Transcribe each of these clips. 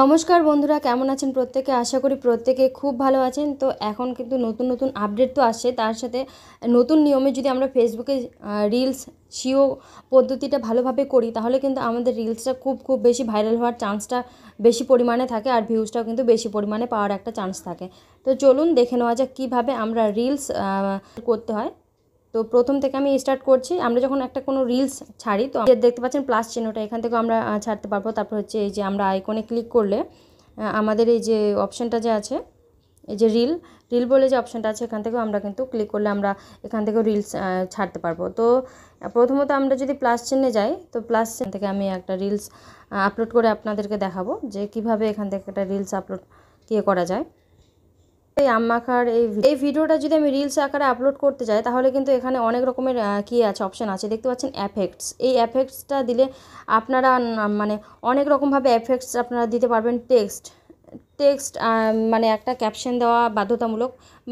নমস্কার বন্ধুরা, কেমন আছেন প্রত্যেকে? আশা করি প্রত্যেকে খুব ভালো আছেন। তো এখন কিন্তু নতুন নতুন আপডেট তো আসছে, তার সাথে নতুন নিয়মে যদি আমরা ফেসবুকে রিলস সিও পদ্ধতিটা ভালোভাবে করি, তাহলে কিন্তু আমাদের রিলসটা খুব বেশি ভাইরাল হওয়ার চান্সটা বেশি পরিমাণে থাকে, আর ভিউজটাও কিন্তু বেশি পরিমাণে পাওয়ার একটা চান্স থাকে। তো চলুন দেখে নেওয়া যাক কীভাবে আমরা রিলস করতে হয়। তো প্রথম থেকে আমি স্টার্ট করছি। আমরা যখন একটা কোনো রিলস ছাড়ি, তো দেখতে পাচ্ছেন প্লাস চিহ্নটা, এখান থেকেও আমরা ছাড়তে পারবো। তারপর হচ্ছে এই যে আমরা আইকনে ক্লিক করলে আমাদের এই যে অপশানটা যে আছে, এই যে রিল বলে যে অপশানটা আছে, এখান থেকেও আমরা কিন্তু ক্লিক করলে আমরা এখান থেকেও রিলস ছাড়তে পারবো। তো প্রথমত আমরা যদি প্লাস চিহ্নে যাই, তো প্লাস চিহ্ন থেকে আমি একটা রিলস আপলোড করে আপনাদেরকে দেখাবো যে কিভাবে এখান থেকে একটা রিলস আপলোড করা যায়। এই আম মাখার এই ভিডিওটা যদি আমি রিলস আকারে আপলোড করতে যাই, তাহলে কিন্তু এখানে অনেক রকমের কী আছে, অপশান আছে, দেখতে পাচ্ছেন এফেক্টস। এই এফেক্টসটা দিলে আপনারা মানে অনেক রকমভাবে এফেক্টস আপনারা দিতে পারবেন। টেক্সট মানে একটা ক্যাপশন দেওয়া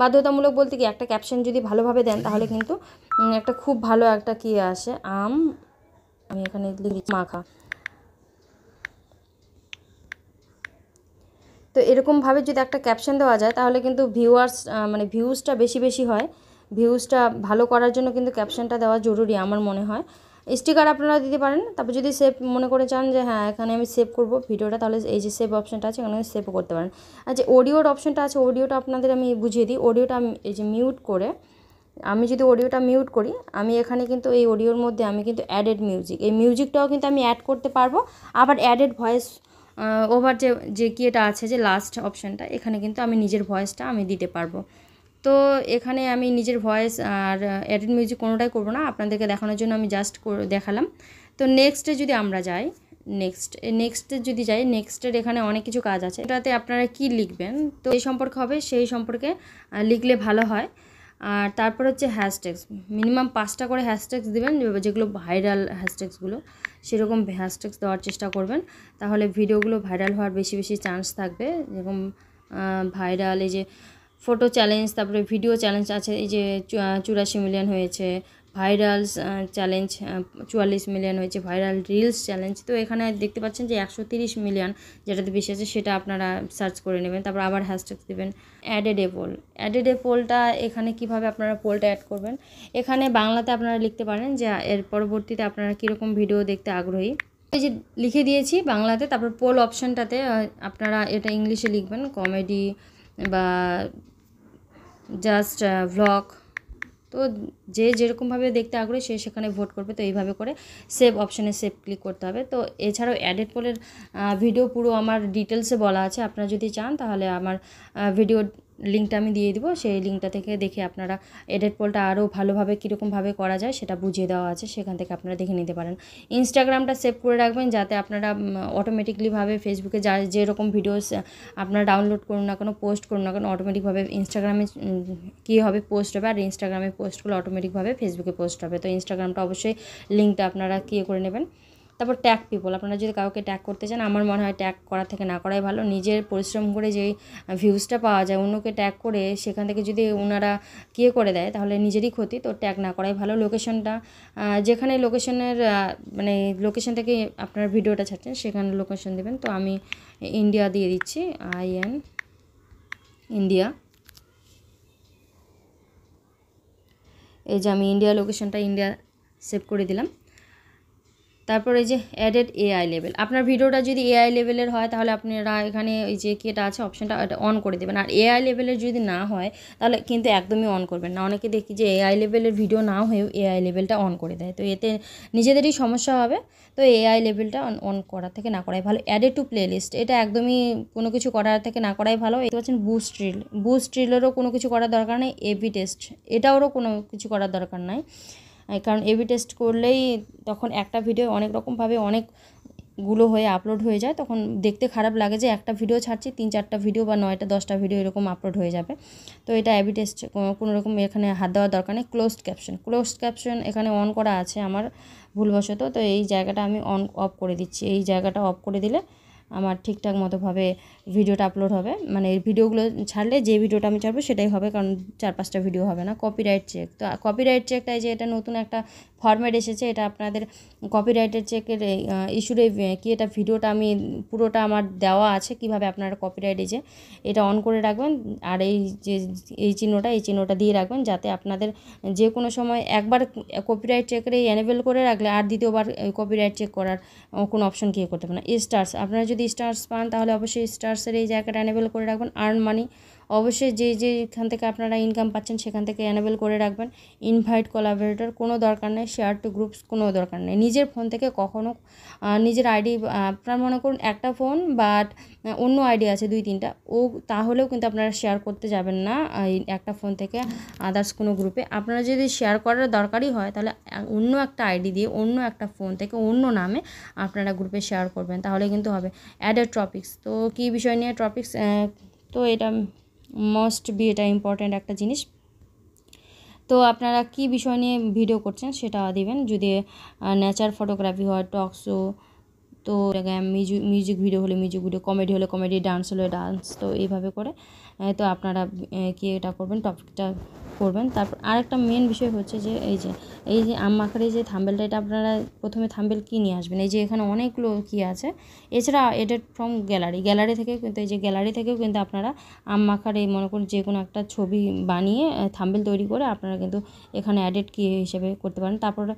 বাধ্যতামূলক বলতে কি, একটা ক্যাপশন যদি ভালোভাবে দেন তাহলে কিন্তু একটা খুব ভালো একটা কী আসে। আমি এখানে লিখি মাখা। তো এরকমভাবে যদি একটা ক্যাপশন দেওয়া যায়, তাহলে কিন্তু মানে ভিউজটা বেশি হয়। ভিউজটা ভালো করার জন্য কিন্তু ক্যাপশনটা দেওয়া জরুরি আমার মনে হয়। স্টিকার আপনারা দিতে পারেন। তারপর যদি সেভ মনে করে চান যে হ্যাঁ এখানে আমি সেভ করব ভিডিওটা, তাহলে এই যে সেভ অপশানটা আছে, এখানে সেভও করতে পারেন। আর যে অডিওর অপশানটা আছে, অডিওটা আপনাদের আমি বুঝিয়ে দিই। অডিওটা এই যে মিউট করে, আমি যদি অডিওটা মিউট করি, আমি এখানে কিন্তু এই অডিওর মধ্যে আমি কিন্তু অ্যাডেড মিউজিক, এই মিউজিকটাও কিন্তু আমি অ্যাড করতে পারবো। আবার অ্যাডেড ভয়েস ওভার যে কি এটা আছে, যে লাস্ট অপশানটা, এখানে কিন্তু আমি নিজের ভয়েসটা আমি দিতে পারবো। তো এখানে আমি নিজের ভয়েস আর অ্যাডেড মিউজিক কোনোটাই করবো না, আপনাদেরকে দেখানোর জন্য আমি জাস্ট দেখালাম। তো নেক্সটে যদি আমরা যাই, নেক্সটে যদি যাই, নেক্সটের এখানে অনেক কিছু কাজ আছে। এটাতে আপনারা কি লিখবেন, তো এই সম্পর্কে হবে, সেই সম্পর্কে লিখলে ভালো হয়। আর তারপর হচ্ছে হ্যাশট্যাগস, মিনিমাম 5টা করে হ্যাশট্যাগস দেবেন, যেগুলো ভাইরাল হ্যাশট্যাগসগুলো, সেরকম হ্যাশট্যাগস দেওয়ার চেষ্টা করবেন। তাহলে ভিডিওগুলো ভাইরাল হওয়ার বেশি চান্স থাকবে। যেরকম ভাইরাল, এই যে ফটো চ্যালেঞ্জ, তারপরে ভিডিও চ্যালেঞ্জ আছে, এই যে 84 মিলিয়ন হয়েছে। ভাইরাল চ্যালেঞ্জ 44 মিলিয়ন হয়েছে। ভাইরাল রিলস চ্যালেঞ্জ, তো এখানে দেখতে পাচ্ছেন যে 130 মিলিয়ন, যেটাতে বেশি আছে সেটা আপনারা সার্চ করে নেবেন। তারপর আবার হ্যাশট্যাগস দেবেন। অ্যাডেড এ পোলটা, এখানে কিভাবে আপনারা পোলটা অ্যাড করবেন, এখানে বাংলাতে আপনারা লিখতে পারেন যে এর পরবর্তীতে আপনারা কীরকম ভিডিও দেখতে আগ্রহী, এই যে লিখে দিয়েছি বাংলাতে। তারপর পোল অপশানটাতে আপনারা এটা ইংলিশে লিখবেন, কমেডি বা জাস্ট ভ্লগ। তো যে যেরকমভাবে দেখতে আগ্রহী সে সেখানে ভোট করবে। তো এইভাবে করে সেভ অপশানে সেভ ক্লিক করতে হবে। তো এছাড়াও অ্যাডেড পোলের ভিডিও পুরো আমার ডিটেলসে বলা আছে, আপনারা যদি চান তাহলে আমার ভিডিও লিঙ্কটা আমি দিয়ে দিব, সেই লিঙ্কটা থেকে দেখে আপনারা এডিট পোলটা আরও ভালোভাবে কীরকমভাবে করা যায় সেটা বুঝিয়ে দেওয়া আছে, সেখান থেকে আপনারা দেখে নিতে পারেন। ইনস্টাগ্রামটা সেভ করে রাখবেন, যাতে আপনারা অটোমেটিকলিভাবে ফেসবুকে যেরকম ভিডিওস আপনারা ডাউনলোড করুন না কেন, পোস্ট করুন না কেন, অটোমেটিকভাবে ইনস্টাগ্রামে কী হবে, পোস্ট হবে, আর ইনস্টাগ্রামে পোস্টগুলো অটোমেটিকভাবে ফেসবুকে পোস্ট হবে। তো ইনস্টাগ্রামটা অবশ্যই লিঙ্কটা আপনারা করে নেবেন। তারপর ট্যাগ পিপল, আপনারা যদি কাউকে ট্যাগ করতে চান, আমার মনে হয় ট্যাগ করা থেকে না করাই ভালো। নিজের পরিশ্রম করে যেই ভিউজটা পাওয়া যায়, অন্যকে ট্যাগ করে সেখান থেকে যদি ওনারা করে দেয়, তাহলে নিজেরই ক্ষতি। তো ট্যাগ না করাই ভালো। লোকেশনটা, যেখানে লোকেশনের মানে লোকেশন থেকে আপনার ভিডিওটা ছাড়ছেন সেখানে লোকেশন দেবেন। তো আমি ইন্ডিয়া দিয়ে দিচ্ছি, ইন্ডিয়া। এই যে আমি ইন্ডিয়া লোকেশনটা ইন্ডিয়া সেভ করে দিলাম। তারপর এই যে অ্যাডেড এআই লেভেল, আপনার ভিডিওটা যদি এআই লেভেলের হয়, তাহলে আপনারা এখানে এই যে কি এটা আছে অপশানটা, এটা অন করে দেবেন। আর এআই লেভেলের যদি না হয়, তাহলে কিন্তু একদমই অন করবেন না। অনেকে দেখি যে এআই লেভেলের ভিডিও না হয়েও এআই লেভেলটা অন করে দেয়, তো এতে নিজেদেরই সমস্যা হবে। তো এআই লেভেলটা অন করা থেকে না করাই ভালো। অ্যাডেড টু প্লেলিস্ট, এটা একদমই কোনো কিছু করার থেকে না করাই ভালো। দেখতে পাচ্ছেন বুস্ট রিলেরও কোনো কিছু করার দরকার নেই। এবি টেস্ট, এটারও কোনো কিছু করার দরকার নাই, কারণ এবি টেস্ট করলেই তখন একটা ভিডিও অনেক রকমভাবে অনেকগুলো হয়ে আপলোড হয়ে যায়, তখন দেখতে খারাপ লাগে যে একটা ভিডিও ছাড়ছি 3-4টা ভিডিও বা 9টা 10টা ভিডিও এরকম আপলোড হয়ে যাবে। তো এটা এবি টেস্ট কোনো রকম এখানে হাত দেওয়ার দরকার নেই। ক্লোজড ক্যাপশন এখানে অন করা আছে আমার ভুলবশত, তো এই জায়গাটা আমি অফ করে দিচ্ছি। এই জায়গাটা অফ করে দিলে আমার ঠিকঠাক মতোভাবে ভিডিওটা আপলোড হবে, মানে এই ভিডিওগুলো ছাড়লে যে ভিডিওটা আমি ছাড়বো সেটাই হবে, কারণ 4-5টা ভিডিও হবে না। কপিরাইট চেক, তো কপিরাইট চেকটা যে এটা নতুন একটা ফরম্যাট এসেছে, এটা আপনাদের কপিরাইটের চেকের ইস্যুরে কি এটা ভিডিওটা আমি পুরোটা আমার দেওয়া আছে কীভাবে আপনারা কপিরাইট যে এটা অন করে রাখবেন, আর এই চিহ্নটা দিয়ে রাখবেন, যাতে আপনাদের যে কোনো সময় একবার কপিরাইট চেকের এনেবল করে রাখলে আর দ্বিতীয়বার কপিরাইট চেক করার কোনো অপশন ক্লিক করতে পারেন না। স্টার্স, আপনারা যদি স্টার্স পান তাহলে অবশ্যই স্টার্সের এই জায়গাটা এনেবল করে রাখবেন। আর্ন মানি, অবশ্যই যেখান থেকে আপনারা ইনকাম পাচ্ছেন সেখান থেকে এনেবল করে রাখবেন। ইনভাইট কোলাবোরেটর কোনো দরকার নেই, শেয়ার টু গ্রুপস কোনো দরকার নেই। নিজের ফোন থেকে কখনও নিজের আইডি, আপনার মনে করুন একটা ফোন বাট অন্য আইডি আছে 2-3টা, তাহলেও কিন্তু আপনারা শেয়ার করতে যাবেন না এই একটা ফোন থেকে আদার্স কোনো গ্রুপে। আপনারা যদি শেয়ার করার দরকারই হয় তাহলে অন্য একটা আইডি দিয়ে অন্য একটা ফোন থেকে অন্য নামে আপনারা গ্রুপে শেয়ার করবেন, তাহলে কিন্তু হবে। অ্যাডেড টপিকস, তো কী বিষয় নিয়ে টপিকস, তো এটা মোস্ট বি এটা ইম্পর্ট্যান্ট একটা জিনিস। তো আপনারা কী বিষয় নিয়ে ভিডিও করছেন সেটা দিবেন, যদি নেচার ফটোগ্রাফি হয়, টক শো, তো মিউজিক ভিডিও হলে মিউজিক ভিডিও, কমেডি হলে কমেডি, ডান্স হলে ডান্স, তো এইভাবে করে তো আপনারা কি এটা করবেন, টপিকটা করবেন। তারপর আরেকটা মেন বিষয় হচ্ছে যে এই যে আম মাখার এই যে থাম্বেলটা, এটা আপনারা প্রথমে থাম্বেল কী নিয়ে আসবেন, এই যে এখানে অনেকগুলো কী আছে, এছাড়া এডিট ফ্রম গ্যালারি থেকে কিন্তু, এই যে গ্যালারি থেকেও কিন্তু আপনারা আম মাখার এই মনে করুন যে কোনো একটা ছবি বানিয়ে থাম্বেল তৈরি করে আপনারা কিন্তু এখানে এডিট কি হিসেবে করতে পারেন। তারপরে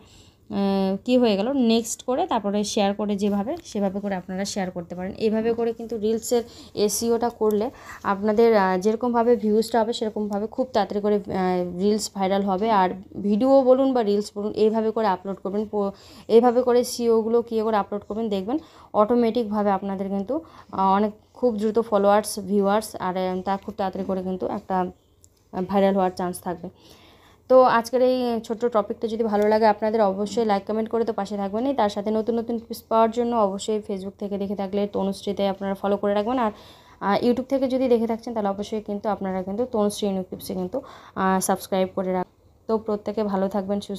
কি হয়ে গেল, নেক্সট করে তারপরে শেয়ার করে সেভাবে করে আপনারা শেয়ার করতে পারেন। এইভাবে করে কিন্তু রিলসের এসইওটা করলে আপনাদের যেরকমভাবে ভিউজটা হবে সেরকমভাবে খুব তাড়াতাড়ি করে রিলস ভাইরাল হবে। আর ভিডিও বলুন বা রিলস বলুন, এইভাবে করে আপলোড করবেন, এইভাবে করে সিওগুলো কী করে আপলোড করবেন, দেখবেন অটোমেটিকভাবে আপনাদের কিন্তু অনেক খুব দ্রুত ফলোয়ার্স, ভিউয়ার্স, আর তা খুব তাড়াতাড়ি করে কিন্তু একটা ভাইরাল হওয়ার চান্স থাকবে। তো আজকের এই ছোট্ট টপিকটা যদি ভালো লাগে আপনাদের, অবশ্যই লাইক কমেন্ট করে তো পাশে থাকবেনই, তার সাথে নতুন টিপস পাওয়ার জন্য অবশ্যই ফেসবুক থেকে দেখে থাকলে তনুশ্রীতে আপনারা ফলো করে রাখবেন। আর ইউটিউব থেকে যদি দেখে থাকছেন তাহলে অবশ্যই কিন্তু আপনারা কিন্তু তনুশ্রী ইউনিক টিপসে কিন্তু সাবস্ক্রাইব করে রাখবেন। তো প্রত্যেকে ভালো থাকবেন, সুস্থ